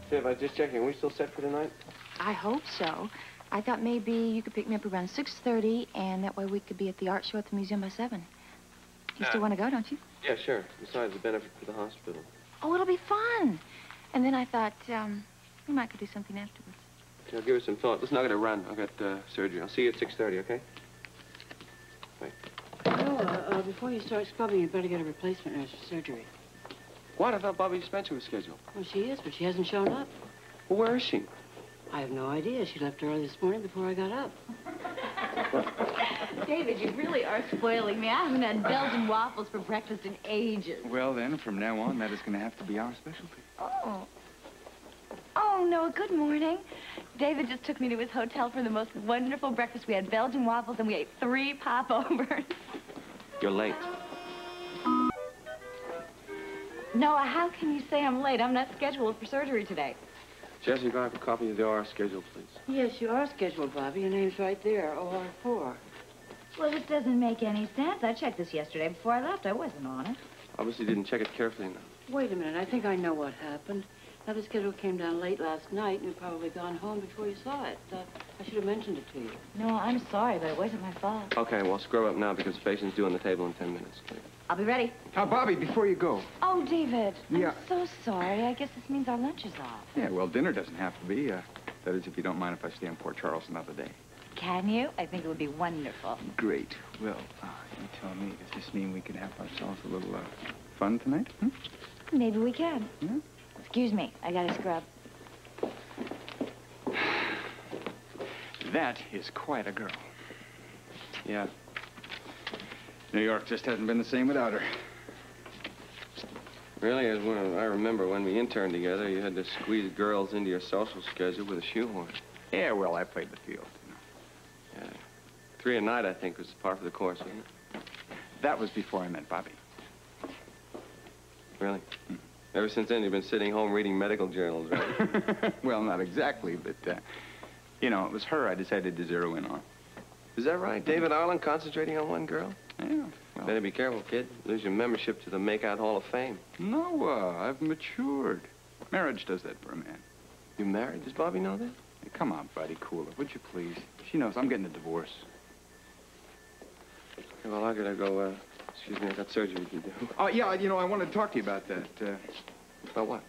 Viv, I was just checking. Are we still set for tonight? I hope so. I thought maybe you could pick me up around 6:30, and that way we could be at the art show at the museum by 7. You still want to go, don't you? Yeah, sure. Besides, the benefit for the hospital. Oh, it'll be fun. And then I thought, we might could do something afterwards. Yeah, give it some thought. Listen, I gotta run. I got surgery. I'll see you at 6:30, okay? Bye. Oh, before you start scrubbing, you better get a replacement nurse for surgery. What? I thought Bobbie Spencer was scheduled. Well, she is, but she hasn't shown up. Well, where is she? I have no idea. She left early this morning before I got up. David, you really are spoiling me. I haven't had Belgian waffles for breakfast in ages. Well, then, from now on, that is going to have to be our specialty. Oh. Oh, Noah, good morning. David just took me to his hotel for the most wonderful breakfast. We had Belgian waffles and we ate 3 popovers. You're late. Noah, how can you say I'm late? I'm not scheduled for surgery today. Jesse, go have a copy of the OR schedule, please. Yes, you are scheduled, Bobbie. Your name's right there, OR4. Well, this doesn't make any sense. I checked this yesterday before I left. I wasn't on it. Obviously didn't check it carefully enough. Wait a minute. I think I know what happened. Now, the schedule came down late last night, and you'd probably gone home before you saw it. I should have mentioned it to you. No, I'm sorry, but it wasn't my fault. Okay, well, scrub up now because the patient's due on the table in 10 minutes. Okay? I'll be ready. Bobbie, before you go. Oh, David. Yeah. I'm so sorry. I guess this means our lunch is off. Yeah, well, dinner doesn't have to be. That is, if you don't mind if I stay in Port Charles another day. Can you? I think it would be wonderful. Great. Well, you tell me, does this mean we can have ourselves a little fun tonight? Hmm? Maybe we can. Yeah? Excuse me. I gotta scrub. That is quite a girl. Yeah. New York just hasn't been the same without her. Really, as I remember when we interned together, you had to squeeze girls into your social schedule with a shoehorn. Yeah, well, I played the field, you know. Yeah. 3 a night, I think, was par for the course, wasn't it? That was before I met Bobbie. Really? Ever since then, you've been sitting home reading medical journals, right? Well, not exactly, but, you know, it was her I decided to zero in on. Is that right? David Arlen concentrating on one girl? Yeah. Well, Better be careful, kid. Lose your membership to the Make-Out Hall of Fame. No, I've matured. Marriage does that for a man. You married? Does Bobbie know that? Hey, come on, buddy, cooler, would you please? She knows I'm getting a divorce. Okay, well, I gotta go, excuse me, I got surgery to do. Oh, yeah, you know, I wanted to talk to you about that. About what?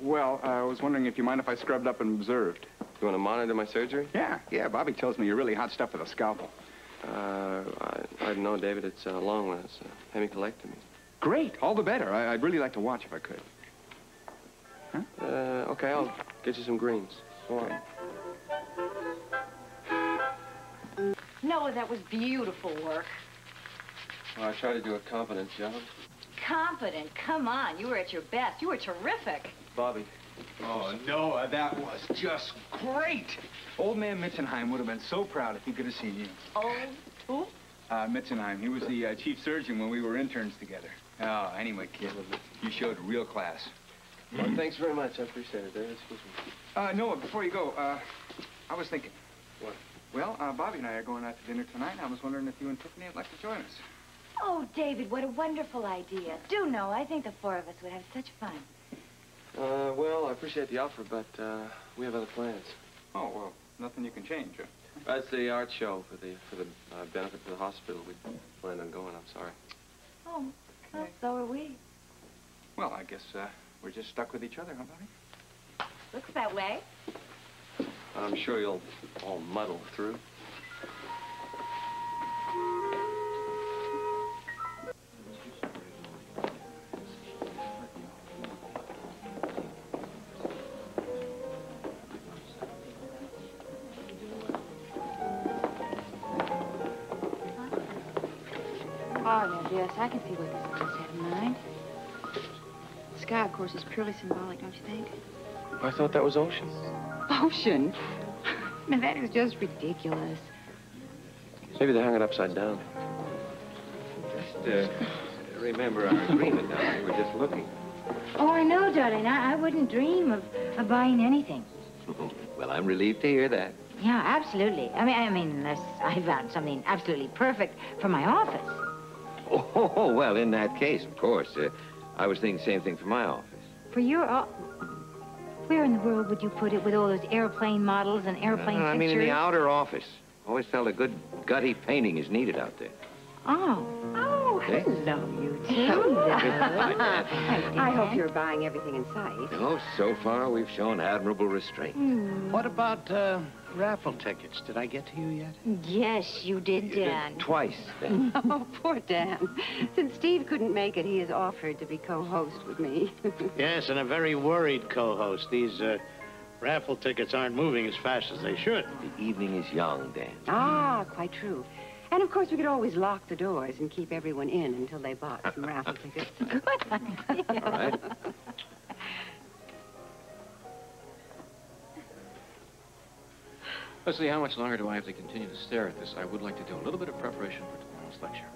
Well, I was wondering if you mind if I scrubbed up and observed. You want to monitor my surgery? Yeah, Bobbie tells me you're really hot stuff with a scalpel. I don't know, David. It's a long one. It's a hemicolectomy. Great, all the better. I'd really like to watch if I could. Huh? Okay, I'll get you some greens. Go on. Noah, that was beautiful work. Well, I try to do a competent job. Competent? Come on. You were at your best. You were terrific. Bobbie. Oh, Noah, that was just great. Old man Mitzenheim would have been so proud if he could have seen you. Oh, who? Mitzenheim. He was the chief surgeon when we were interns together. Oh, anyway, kid, you showed real class. Well, thanks very much. I appreciate it, David. Excuse me. Noah, before you go, I was thinking. What? Well, Bobbie and I are going out to dinner tonight. I was wondering if you and Tiffany would like to join us. Oh, David, what a wonderful idea. Do know, I think the 4 of us would have such fun. Well, I appreciate the offer, but we have other plans. Oh, well, nothing you can change, huh? That's the art show for the benefit for the hospital. We planned on going. I'm sorry. Oh, well, so are we. Well, I guess we're just stuck with each other, huh, Bobbie? Looks that way. I'm sure you'll all muddle through. Oh, no, yes, I can see what this does have in mind. The sky, of course, is purely symbolic, don't you think? I thought that was ocean. Ocean? Now, that is just ridiculous. Maybe they hung it upside down. Just remember our agreement now. We were just looking. Oh, I know, darling. I wouldn't dream of buying anything. Well, I'm relieved to hear that. Yeah, absolutely. I mean, unless I found something absolutely perfect for my office. Oh, well, in that case, of course. I was thinking the same thing for my office. For your Where in the world would you put it with all those airplane models and airplane pictures? I mean, in the outer office. Always felt a good gutty painting is needed out there. Oh. Oh, See? hello, you two. Hi, Dad. I hope you're buying everything in sight. No, so far we've shown admirable restraint. What about raffle tickets? Did I get to you yet? Yes, you did, Dan. Twice, then. Oh, poor Dan. Since Steve couldn't make it, he has offered to be co-host with me. Yes, and a very worried co-host. These raffle tickets aren't moving as fast as they should. The evening is young, Dan. Ah, quite true. And, of course, we could always lock the doors and keep everyone in until they bought some raffle tickets. Good idea. All right. Let's see, how much longer do I have to continue to stare at this? I would like to do a little bit of preparation for tomorrow's lecture.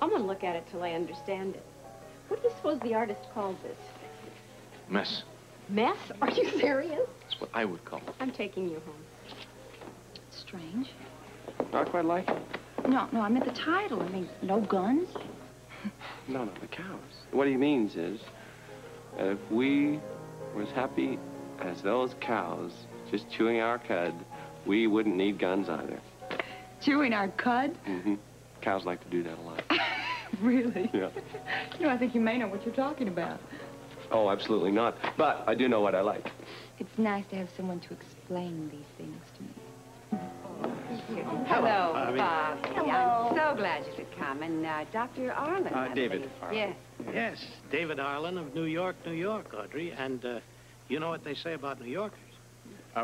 I'm gonna look at it till I understand it. What do you suppose the artist called this? Mess. Mess? Are you serious? That's what I would call it. I'm taking you home. Strange. Not quite like it. No, I meant the title. I mean, no guns. No, the cows. What he means is, if we were as happy as those cows just chewing our cud, we wouldn't need guns either. Chewing our cud? Mm-hmm. Cows like to do that a lot. Really? Yeah. I think you may know what you're talking about. Oh, absolutely not. But I do know what I like. It's nice to have someone to explain these things to me. Hello, Bobbie. Bob. Hello. I'm so glad you could come. And Dr. Arlen, I David believe. Arlen. Yes. Yes, David Arlen of New York, Audrey. And you know what they say about New Yorkers?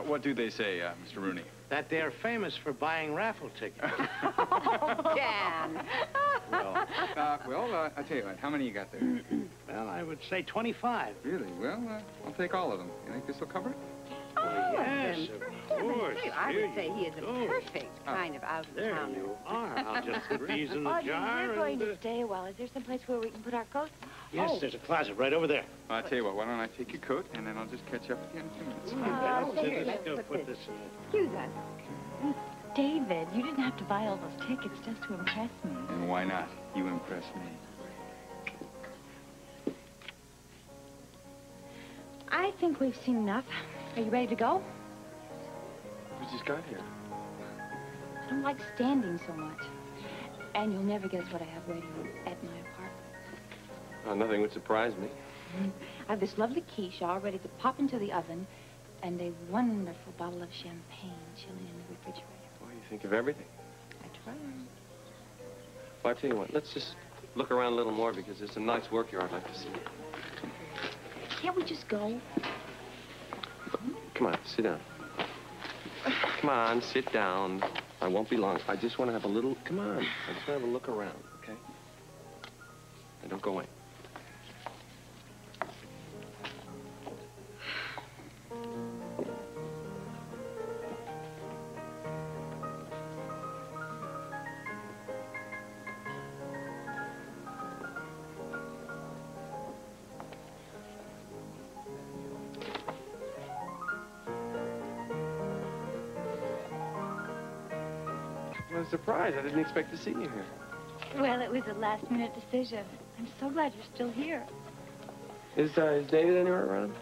What do they say, Mr. Rooney? That they're famous for buying raffle tickets. Oh, Dan. Well, I'll tell you what. How many you got there? Well, I would say 25. Really? Well, I'll take all of them. You think this will cover it? Oh, yes, for of heaven's course. sake. I Here would say he is a go. perfect kind of There out-of-towner. you are. I'll just put these in the Audrey, jar. we're going and, to stay a while. Is there some place where we can put our coats? Yes, there's a closet right over there. I'll tell you what. Why don't I take your coat, and then I'll just catch up with you in a few minutes. Let's go put this in. Excuse us. David, you didn't have to buy all those tickets just to impress me. And why not? You impress me. I think we've seen enough. Are you ready to go? We just got here. I don't like standing so much. And you'll never guess what I have waiting at my apartment. Nothing would surprise me. I have this lovely quiche all ready to pop into the oven and a wonderful bottle of champagne chilling in the refrigerator. Boy, you think of everything. I try. Well, I tell you what, let's just look around a little more because there's some nice work here I'd like to see. Can't we just go? Come on, sit down. Come on, sit down. I won't be long. I just want to have a little, come on. I just want to have a look around, okay? And don't go away. What a surprise. I didn't expect to see you here. Well, it was a last-minute decision. I'm so glad you're still here. Is David anywhere around?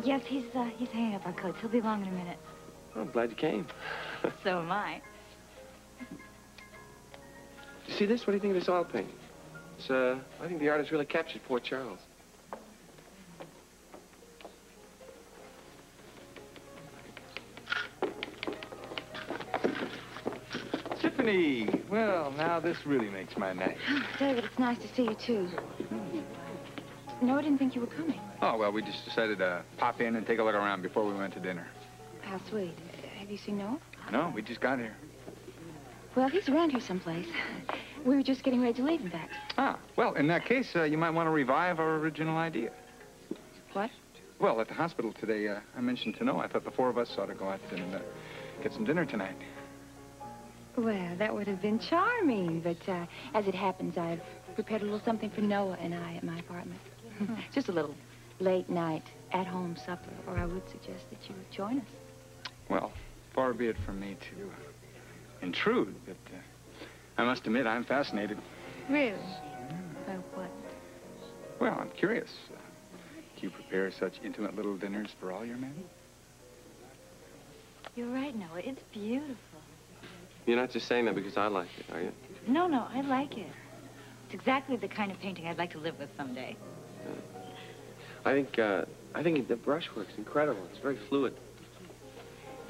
Yes, he's hanging up our coats. He'll be along in a minute. Oh, I'm glad you came. So am I. You see this? What do you think of this oil painting? It's, I think the artist really captured poor Charles. Tiffany! Well, now this really makes my night. David, it's nice to see you, too. No, I didn't think you were coming. Oh, well, we just decided to pop in and take a look around before we went to dinner. How sweet. Have you seen Noah? No, we just got here. Well, he's around here someplace. We were just getting ready to leave, in fact. Ah, well, in that case, you might want to revive our original idea. What? Well, at the hospital today, I mentioned to Noah, I thought the four of us ought to go out and get some dinner tonight. Well, that would have been charming, but as it happens, I've prepared a little something for Noah and I at my apartment. Just a little late-night, at-home supper, or I would suggest that you would join us. Well, far be it from me to intrude, but I must admit I'm fascinated. Really? By what? Well, I'm curious. you prepare such intimate little dinners for all your men? You're right, Noah. It's beautiful. You're not just saying that because I like it, are you? No, I like it. It's exactly the kind of painting I'd like to live with someday. I think the brushwork's incredible. It's very fluid.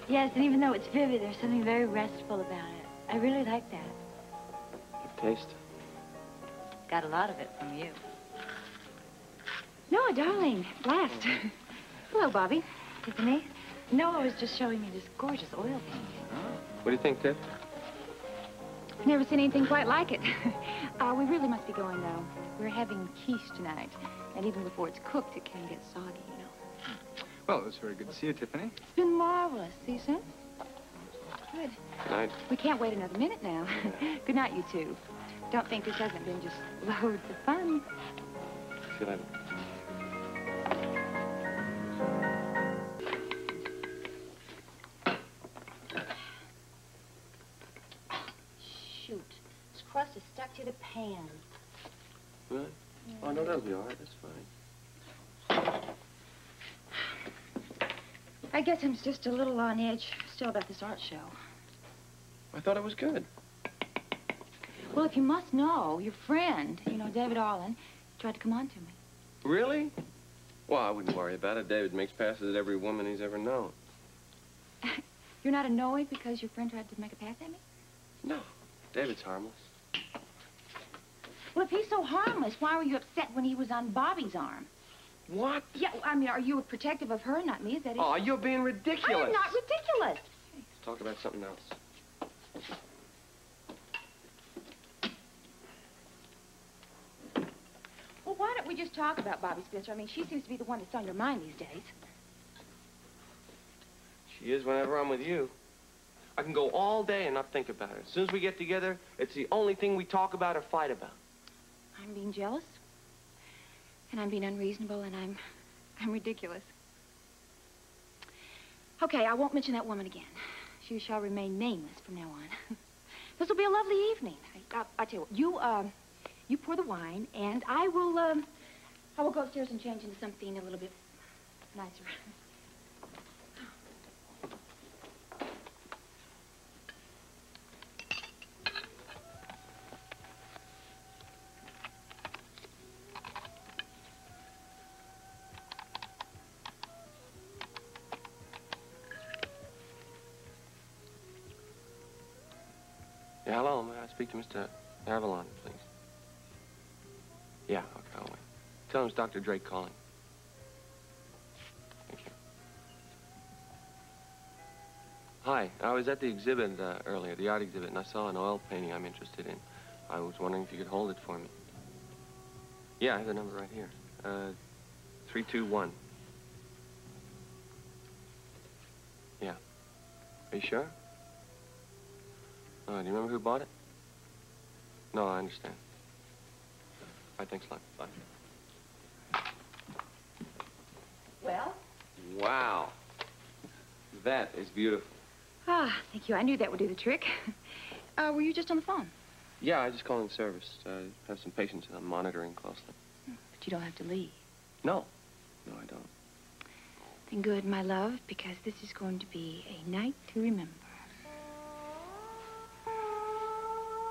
Yes, and even though it's vivid, there's something very restful about it. I really like that. Good taste. Got a lot of it from you. Noah, darling, last. Hello, Bobbie. Tiffany, Noah was just showing me this gorgeous oil painting. What do you think, Tiff? Never seen anything quite like it. We really must be going, though. We're having quiche tonight. And even before it's cooked, it can get soggy, you know. Well, it was very good to see you, Tiffany. It's been marvelous. See you soon? Good. Night. We can't wait another minute now. Good night, you two. Don't think this hasn't been just loads of fun. See you later. Shoot. This crust is stuck to the pan. Really? Oh, no, that'll be all right. That's fine. I guess I'm just a little on edge still about this art show. I thought it was good. Well, if you must know, your friend, you know, David Arlen, tried to come on to me. Really? Well, I wouldn't worry about it. David makes passes at every woman he's ever known. You're not annoyed because your friend tried to make a pass at me? No. David's harmless. Well, if he's so harmless, why were you upset when he was on Bobbie's arm? What? Yeah, I mean, are you protective of her, not me? Is that it? Oh, you're being ridiculous. I'm not ridiculous. Let's talk about something else. Well, why don't we just talk about Bobbie Spencer? I mean, she seems to be the one that's on your mind these days. She is whenever I'm with you. I can go all day and not think about her. As soon as we get together, it's the only thing we talk about or fight about. I'm being jealous, and I'm being unreasonable, and I'm ridiculous. Okay, I won't mention that woman again. She shall remain nameless from now on. This will be a lovely evening. I'll tell you what, you pour the wine, and I will go upstairs and change into something a little bit nicer. Yeah, hello. May I speak to Mr. Avalon, please? Yeah, okay, I'll wait. Tell him it's Dr. Drake calling. Thank you. Hi, I was at the exhibit earlier, the art exhibit, and I saw an oil painting I'm interested in. I was wondering if you could hold it for me. Yeah, I have the number right here. 321. Yeah. Are you sure? Do you remember who bought it? No, I understand. All right, thanks a lot. Bye. Well? Wow. That is beautiful. Ah, thank you. I knew that would do the trick. Were you just on the phone? Yeah, I just called in service. I have some patients that I'm monitoring closely. But you don't have to leave. No. No, I don't. Then good, my love, because this is going to be a night to remember.